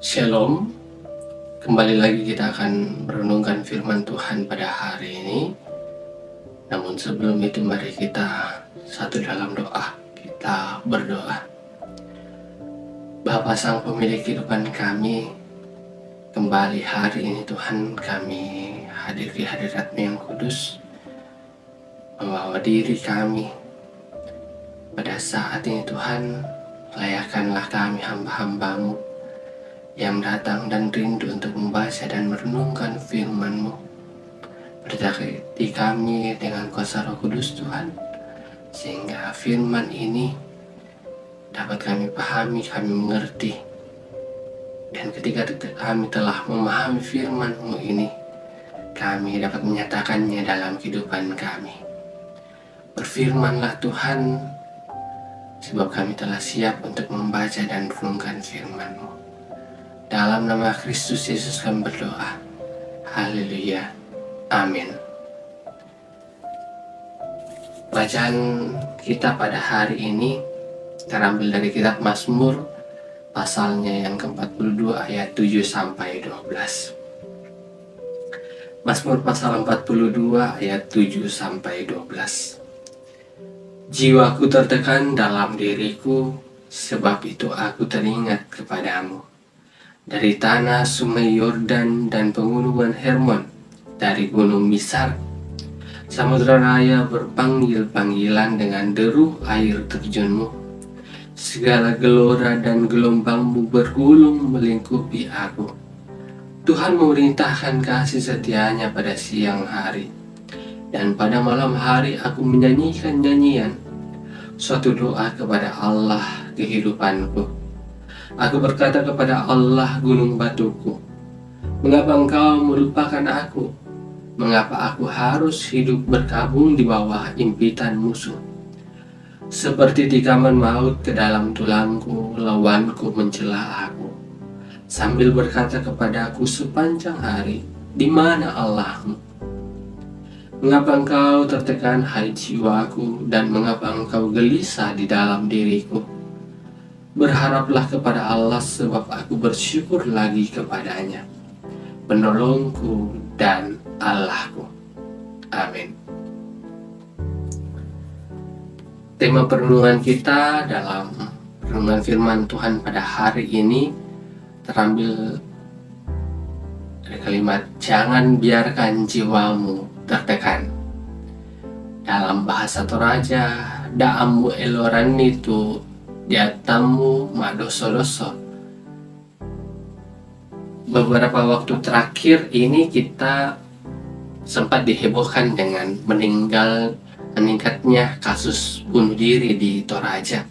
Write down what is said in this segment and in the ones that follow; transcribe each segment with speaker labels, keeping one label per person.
Speaker 1: Shalom, kembali lagi kita akan merenungkan firman Tuhan pada hari ini. Namun sebelum itu mari kita satu dalam doa. Kita berdoa. Bapa Sang Pemilik kehidupan kami, kembali hari ini Tuhan kami hadir di hadirat-Mu yang kudus, membawa diri kami. Pada saat ini Tuhan, layakkanlah kami hamba-hamba-Mu yang datang dan rindu untuk membaca dan merenungkan firman-Mu. Berkati kami dengan kuasa Roh Kudus Tuhan, sehingga firman ini dapat kami pahami, kami mengerti. Dan ketika kami telah memahami firman-Mu ini, kami dapat menyatakannya dalam kehidupan kami. Berfirmanlah Tuhan, sebab kami telah siap untuk membaca dan merenungkan firman-Mu. Dalam nama Kristus Yesus kami berdoa. Haleluya. Amin. Bacaan kita pada hari ini terambil dari kitab Mazmur pasalnya yang ke-42 ayat 7 sampai 12. Mazmur pasal 42 ayat 7 sampai 12. Jiwaku tertekan dalam diriku, sebab itu aku teringat kepadamu. Dari tanah sungai Yordan dan pegunungan Hermon, dari gunung Misar, samudra raya berpanggil-panggilan dengan deru air terjunmu. Segala gelora dan gelombangmu bergulung melingkupi aku. Tuhan memerintahkan kasih setianya pada siang hari, dan pada malam hari aku menyanyikan nyanyian, suatu doa kepada Allah kehidupanku. Aku berkata kepada Allah gunung batuku, mengapa engkau melupakan aku? Mengapa aku harus hidup berkabung di bawah impitan musuh? Seperti tikaman maut ke dalam tulangku, lawanku mencela aku, sambil berkata kepadaku sepanjang hari, di mana Allahmu? Mengapa engkau tertekan, hai jiwaku, dan mengapa engkau gelisah di dalam diriku? Berharaplah kepada Allah, sebab aku bersyukur lagi kepadanya, penolongku dan Allahku. Amin. Tema perenungan kita dalam renungan firman Tuhan pada hari ini terambil dari kalimat jangan biarkan jiwamu tertekan. Dalam bahasa Toraja, da'amu elorani tu diatamu madoso-doso. Beberapa waktu terakhir ini kita sempat dihebohkan dengan meningkatnya kasus bunuh diri di Toraja.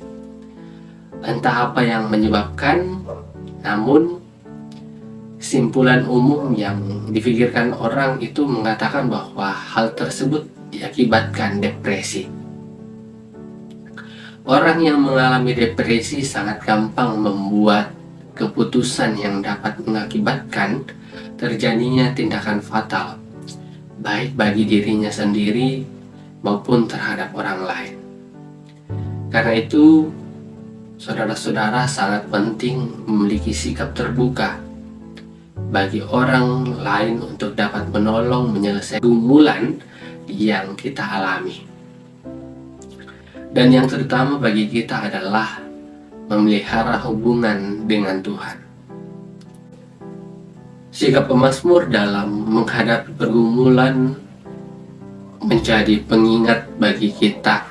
Speaker 1: Entah apa yang menyebabkan, namun kesimpulan umum yang dipikirkan orang itu mengatakan bahwa hal tersebut diakibatkan depresi. Orang yang mengalami depresi sangat gampang membuat keputusan yang dapat mengakibatkan terjadinya tindakan fatal, baik bagi dirinya sendiri maupun terhadap orang lain. Karena itu, saudara-saudara sangat penting memiliki sikap terbuka bagi orang lain untuk dapat menolong menyelesaikan pergumulan yang kita alami. Dan yang terutama bagi kita adalah memelihara hubungan dengan Tuhan. Sikap pemazmur dalam menghadapi pergumulan menjadi pengingat bagi kita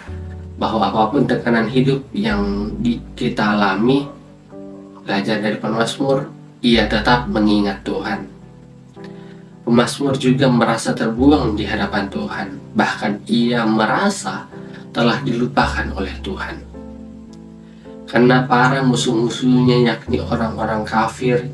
Speaker 1: bahwa apapun tekanan hidup yang kita alami, belajar dari pemazmur, ia tetap mengingat Tuhan. Pemazmur juga merasa terbuang di hadapan Tuhan, bahkan ia merasa telah dilupakan oleh Tuhan. Karena para musuh-musuhnya, yakni orang-orang kafir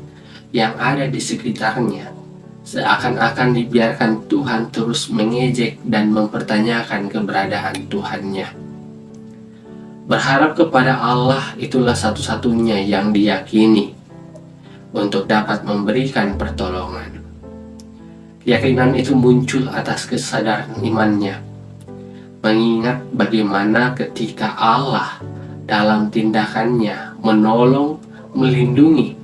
Speaker 1: yang ada di sekitarnya, seakan-akan dibiarkan Tuhan terus mengejek dan mempertanyakan keberadaan Tuhannya. Berharap kepada Allah itulah satu-satunya yang diyakini untuk dapat memberikan pertolongan. Keyakinan itu muncul atas kesadaran imannya, mengingat bagaimana ketika Allah dalam tindakannya menolong, melindungi,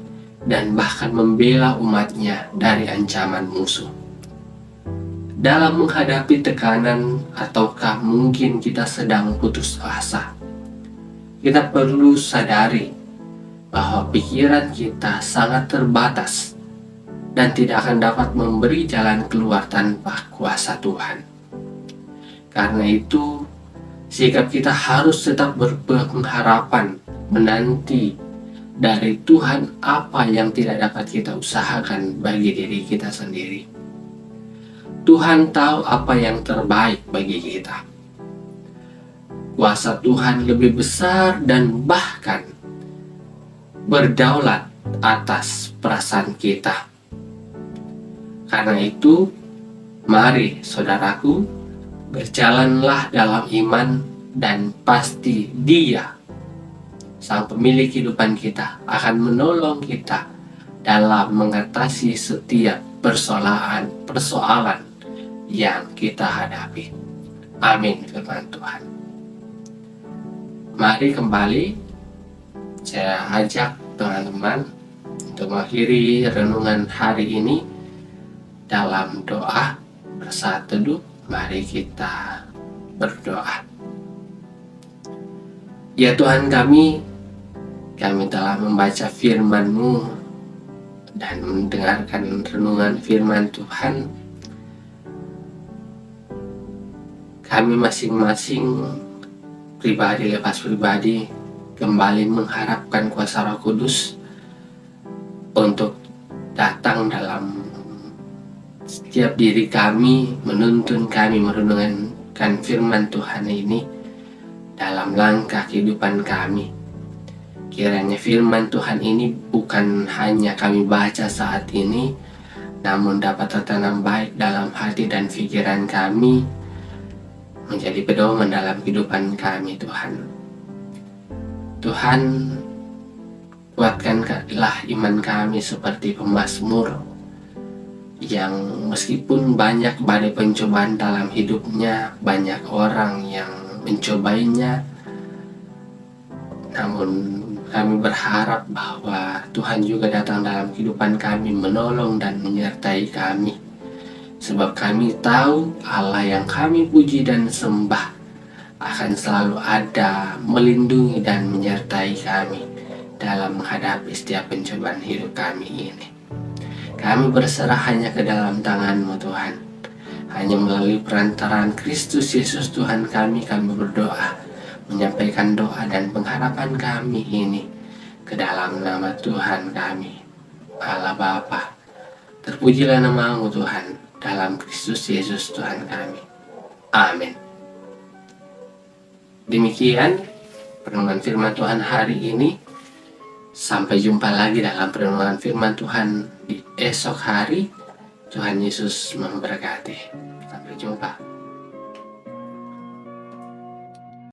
Speaker 1: dan bahkan membela umatnya dari ancaman musuh. Dalam menghadapi tekanan ataukah mungkin kita sedang putus asa, kita perlu sadari bahwa pikiran kita sangat terbatas dan tidak akan dapat memberi jalan keluar tanpa kuasa Tuhan. Karena itu, sikap kita harus tetap berpengharapan menanti dari Tuhan apa yang tidak dapat kita usahakan bagi diri kita sendiri. Tuhan tahu apa yang terbaik bagi kita. Kuasa Tuhan lebih besar dan bahkan berdaulat atas perasaan kita. Karena itu, mari saudaraku, berjalanlah dalam iman dan pasti Dia, Sang Pemilik kehidupan kita, akan menolong kita dalam mengatasi setiap persoalan yang kita hadapi. Amin, firman Tuhan. Mari kembali saya ajak teman-teman untuk mengakhiri renungan hari ini dalam doa bersaat teduh. Mari kita berdoa. Ya Tuhan kami telah membaca firman-Mu dan mendengarkan renungan firman Tuhan. Kami masing-masing pribadi lepas pribadi kembali mengharapkan kuasa Roh Kudus untuk datang dalam setiap diri kami, menuntun kami merenungkan firman Tuhan ini dalam langkah kehidupan kami. Kiranya firman Tuhan ini bukan hanya kami baca saat ini, namun dapat tertanam baik dalam hati dan pikiran kami, menjadi pedoman dalam kehidupan kami Tuhan. Tuhan, kuatkanlah iman kami seperti pemazmur yang meskipun banyak badai pencobaan dalam hidupnya, banyak orang yang mencobainya, namun kami berharap bahwa Tuhan juga datang dalam kehidupan kami, menolong dan menyertai kami. Sebab kami tahu Allah yang kami puji dan sembah akan selalu ada, melindungi dan menyertai kami dalam menghadapi setiap pencobaan hidup kami ini. Kami berserah hanya ke dalam tangan-Mu Tuhan. Hanya melalui perantaraan Kristus Yesus Tuhan kami berdoa, menyampaikan doa dan pengharapan kami ini ke dalam nama Tuhan kami, Allah Bapa. Terpujilah nama-Mu Tuhan dalam Kristus Yesus Tuhan kami. Amin. Demikian renungan firman Tuhan hari ini. Sampai jumpa lagi dalam renungan firman Tuhan di esok hari. Tuhan Yesus memberkati. Sampai jumpa.